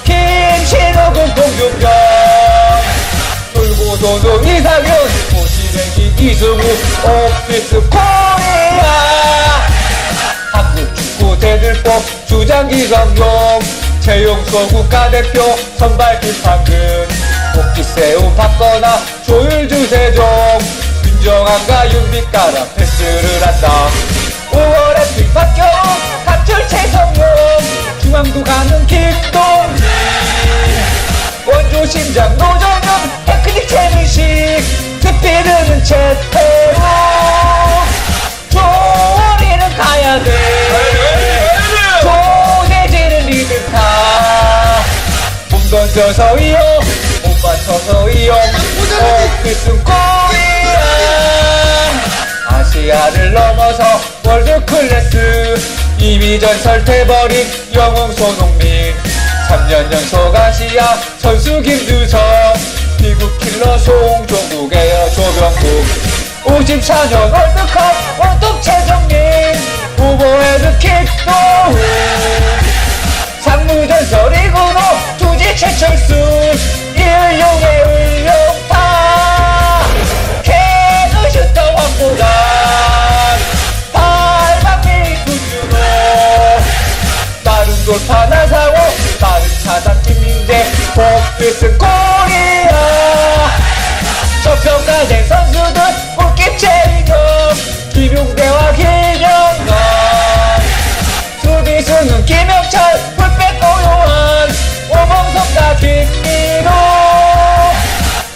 김신호군 공중경 돌고도노 이상현 고시래기 이승우 오피스 코리아 한국 축구 대들보 주장 이성용 최용수 국가대표 선발 김판근 복귀 세움 박거나 조율 주세종 윤정한과 윤빛가라 패스를 한다 5월에 픽 박경훈 갑줄 최성용 중앙도 가는 김동진 원조 심장 노정현 테크닉 최민식 스피드는 최태우 조리는 가야돼 조대진은 리드타 몸 던져서 이용 못 받쳐서 이용 오피슨 코리아 아시아를 넘어서 월드클래스 이미 전설돼버린 영웅 손흥민 3년 연속 아시아 선수 김주성 미국 킬러 송종국 에어 조병국 54년 월드컵 원톱 최정민 후보에도 킥도 상무전설 이구로 투지 최철수 일용의 을룡타 개그 슈터 황보단 발방미 구주로 빠른 돌파 나사고 빠른 차단 김민재 복필승 코리아 저평가된 선수들 골킵 최인경 김용대와 김영건 수비수는 김영철 풀백 고요한 오범석과 김민호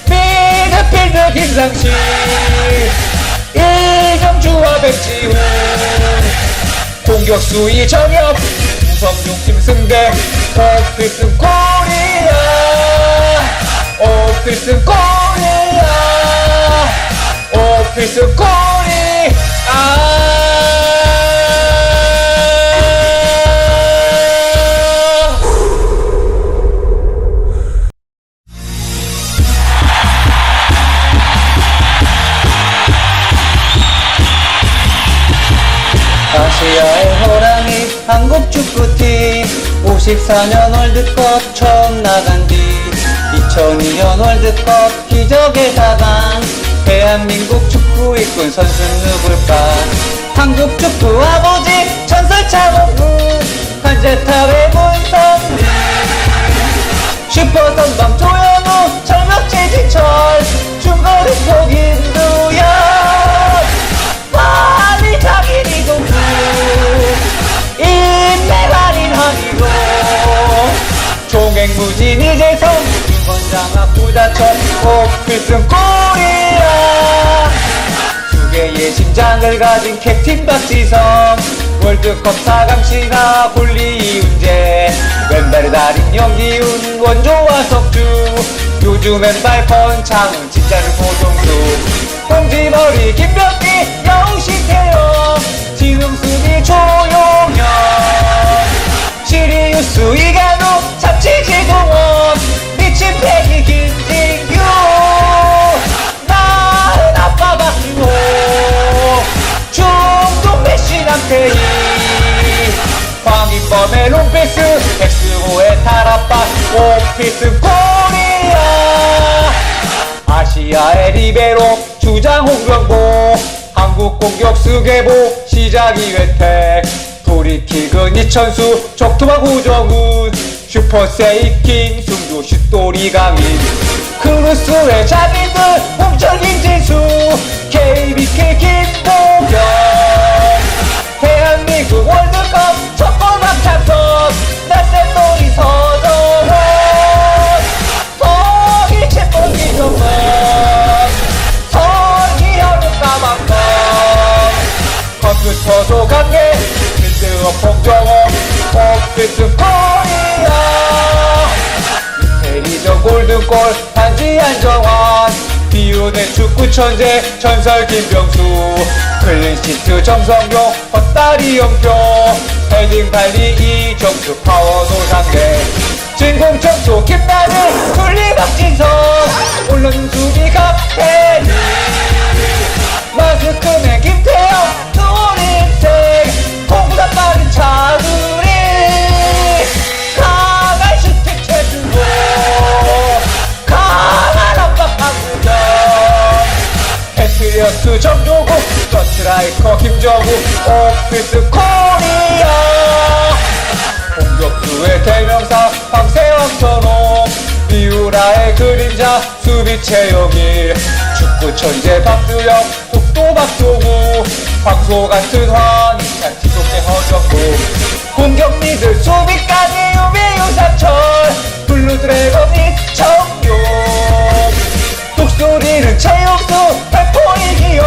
미드필드 김상식 이정주와 백지훈 공격수 이정엽 우성용 김승대 오필승 코리아 오필승 코리아 오필승 코리아 아시아의 호랑이 한국 축구팀 54년 월드컵 처음 나간 뒤 2002년 월드컵 기적의 4강 대한민국 축구 이끈 선수 누굴까 한국 축구 아버지 전설 차범근 한재탑의 문성민 슈퍼선방 조현우 철벽 최진철 중거리 폭 임두현 빨리 장인이 동부 인내가린 한이로 종횡무진 이재성 유건장학 부자철 오필승 코리아 두 개의 심장을 가진 캡틴 박지성 월드컵 4강 신화 굴리 이훈재 왼발의 달인 영기훈 원조와 석주 요즘 왼발 권창훈 진짜는 고종수 홍지머리 김병기 여우신태영 지능수비 조용현 시리우스 이간우 참치지동원 미친 패기 김진규 나은 아빠 박주호 중동 메시 남태희 광인범의 롱패스 엑스호의 탈압박 오피스 코리아 아시아의 리베로 주장 홍명보 한국 공격수 계보 시작이 웨택 도리킥은 이천수 적투막 후정훈 슈퍼세이킹 숨도 슛돌이 강인 크루스의 장인들 홍철 김진수 KBK 김보경 대한민국 월드컵 첫번 박찬석 날쌘놀이 서정원 서기 채권 기성원 서기현우 까만건 컴퓨터도 관계 필드업 홍정호 오피스 코리아 이태리전 골든골 반지 안정환 비운의 축구 천재 전설 김병수 클린시트 정성용 헛다리 영표 헤딩 발리 이정수 파워 노상대 진공 청소 김나는 둘리 박진성 올른 수비 강태리 마스크맨 김태형 누린색 공부다 빠른 차두리 강한 슈팅 최준호 강한 압박 박우정 패트리어트 정조국 서스트라이커 김정우 오피스 코리아 공격수의 대명사 황세왕 천홍 미우라의 그림자 수비 최영일 축구 천재 박두영 독도 박종우 황소 같은 환희찬 지속의 허정구 공격 미들 수비까지 유비 유사철 블루드래곤 이청용 독수리는 최용수 백포이 기용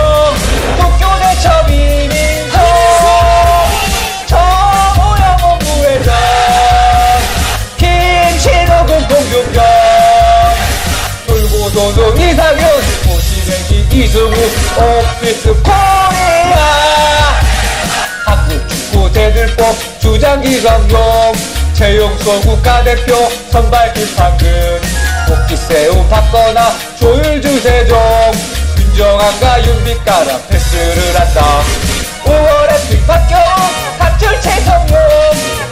도쿄대 처비민성 정호영 부회장 김신호군 공중경 돌고도는 이상윤 고시래기 이승우 오피스 코리아 한국 축구 대들보 주장 이성용 최용수 국가대표 선발 김판근 복귀 세움 박거나 조율 주세종 우정한과 윤빛가람 패스를 한다. 5월에 뒷박경 갑출 최성용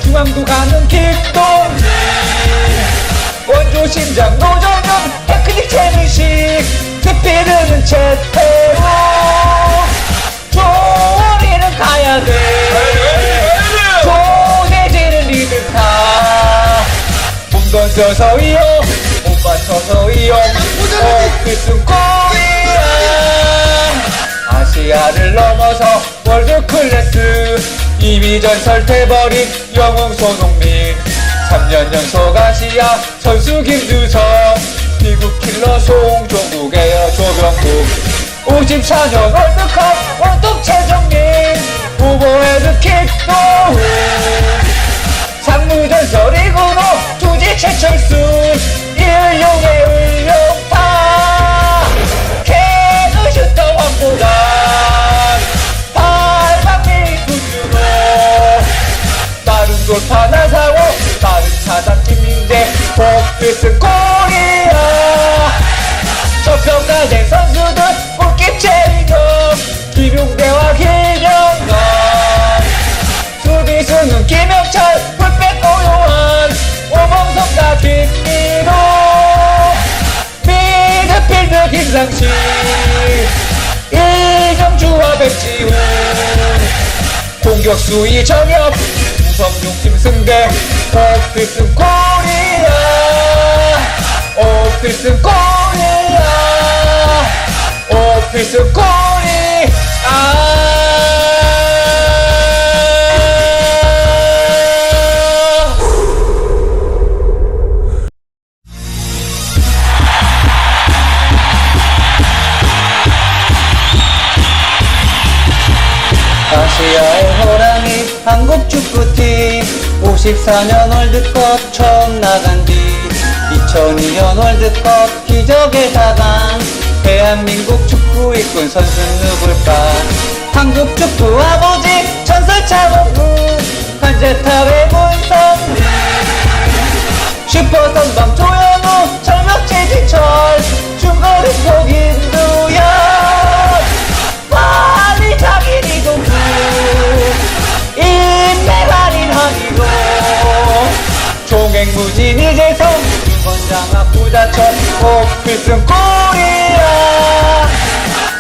중앙도 가는 김동진 원조 심장 노정현 테크닉 최민식 스피드는 최태우 조리는 가야돼 조대지는 리드타 몸 던져서 이용 못 받쳐서 이용 필승 코리아 아시아를 넘어서 월드클래스 이미 전설돼버린 영웅 손흥민 3년 연속 아시아 선수 김주성 미국 킬러 송종국에어 조병국 54년 월드컵 원톱 최정민 오버헤드 킥도 상무전설 이구노 투지 최철수 일용의 을용타 개그 슈터 황보단 발방미 구준호 빠른 돌파 나사오 빠른 차단 김민재 복필승 코리아 저평가된 선수들 골킵 최인경 김용대와 김영건 수비수는 김영철 풀백 고요한 오범석과 김민호 미드필드 김상식 이정주와 백지훈 공격수 이정엽 우성용 김승대 오필승 코리아 오필승 코리아 오필승 코리아 아시아의 호랑이 한국 축구팀 54년 월드컵 처음 나간 뒤 2002년 월드컵 기적의 4강 대한민국 축구 이끈 선수는 누굴까 한국 축구 아버지 전설 차범근 한재탑의 문성민 슈퍼선방 조현우 철벽 최진철 중거리 폭 임두현 빨리 자기리 동부 인내발인 한이고 종횡무진 이재성 윤건장학 부자철 오필승 코리아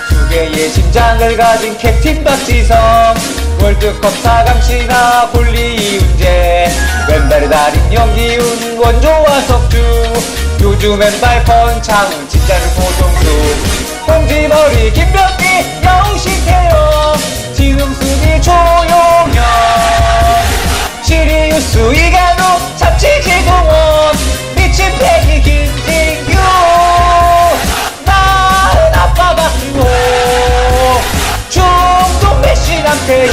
두 개의 심장을 가진 캡틴 박지성 월드컵 4강 신화 볼리 이훈재 왼발의 달인 영기훈 원조와 석주 요즘 왼발 권창훈 진짜는 고종수 공지머리 김병기 영식태영 지능수비 조용현 시리우스 이간우 잡지지동원 미친 패기 김진규 나은 아빠 박주호 중동 메시 남태희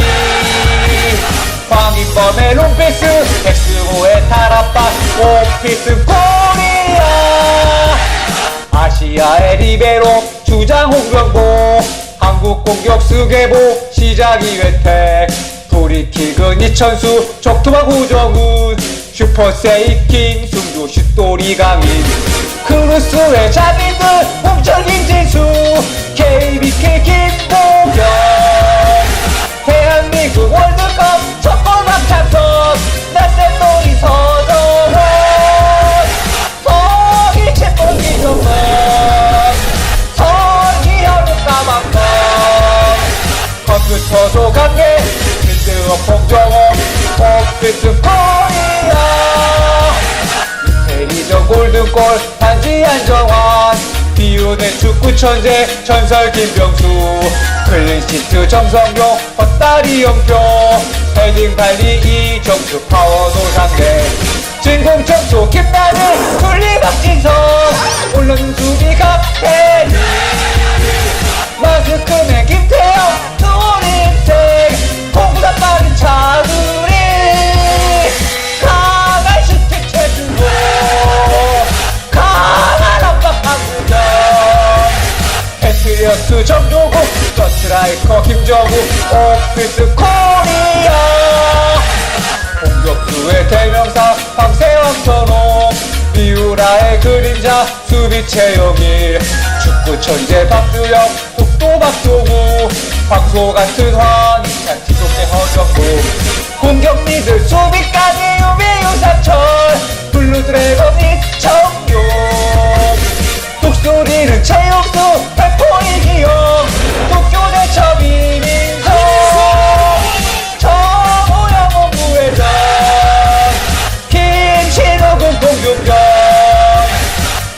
황인범의 롱패스 엑스호의 탈압박 오피스 코리아 아시아의 리베로 주장 홍병보 한국 공격수 계보 시작이 회택 프리킥은 이천수 적토막 후정훈 슈퍼세이킹 승조 슛돌이 강인 크루스의 자민들 홍철 김진수 KBK 김도경 대한민국 월드컵 첫골 막차선 낯센놀이 서정원 서기 채권 기정원 서기현우 까방건 컴퓨터도 관계 필드업 홍정원 오피스 코리아 이태리전 골든골 반지 안정환 비운의 축구 천재 전설 김병수 클린시트 정성용 헛다리 영표 헤딩 발리 이정수 파워 노상대 진공 청소 김나는 둘리 박진성 올른 수비 강태리 마스크맨 김태형 노린색 공구다 빠른 차두리 강한 슈팅 최준호 강한 압박 한국영 패트리어스 정조국 서스트라이커 김정우 오피스 코리아 공격수의 대명사 황세왕 천홍 미우라의 그림자 수비 최영일 축구 천재 박주영 박종우 황소 같은 환희찬 지속대 허정무 공격 미들 수비까지 유비유 삼철 블루 드래곤 이청용 독수리는 최용수 백포이 기영 도쿄대 첩이민석 정호영 부회장 김신호군 공중경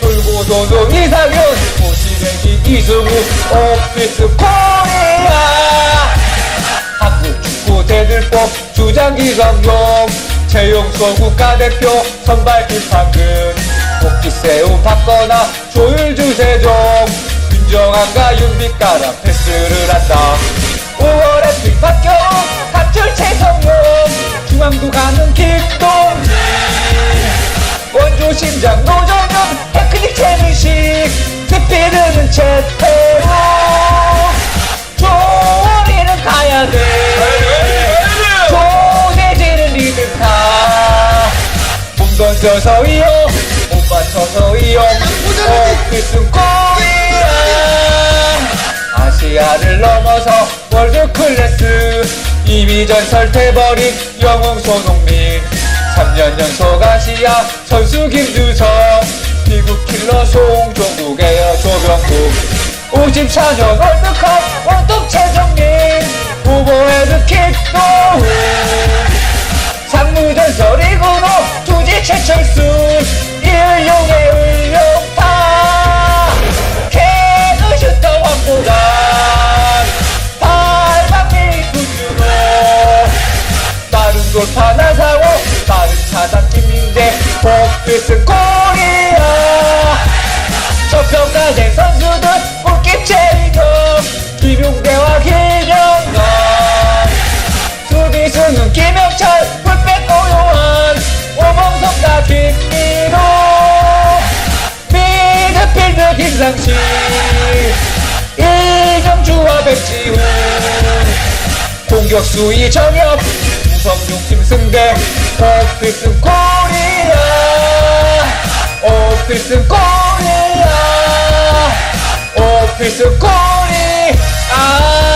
돌고도노 이상윤 고시랭이 이승우 오피스 코리아 한국 축구 대들보 주장 이성용 최용수 국가대표 선발 김판근 복지세우 박거나 조율주 세종 윤정한과 윤빛가라 패스를 한다 5월에 픽 박경우 갑줄 최성용 중앙도 가는 김동진 원조 심장 노정현 테크닉 최민식 스피드는 최태우 조리는 가야돼 조대진은 리드카 몸 던져서 이용 못 맞춰서 이용 오피스 코리아 아시아를 넘어서 월드클래스 이미 전설돼버린 영웅 손흥민 3년 연속 아시아 선수 김주성 미국 킬러 송종국의 조병국 54년 월드컵 원톱 최정민 오버헤드 킥도 상무전설 이근호 투지 최철수 일용의 을룡타 개그 슈터 황보단 발박미 구준호 빠른 돌파 나상호 빠른 차단 김민재 복필승 코리아 저평가된 선수들 골킵 최인경 김용대와 김영건 수비수는 김영철 풀백 고요한 오범석과 김민호 미드필드 김상식 이정주와 백지훈 공격수 이정엽 우성용 김승대 오피스 코리아 오피스 코리아 오피스 코리아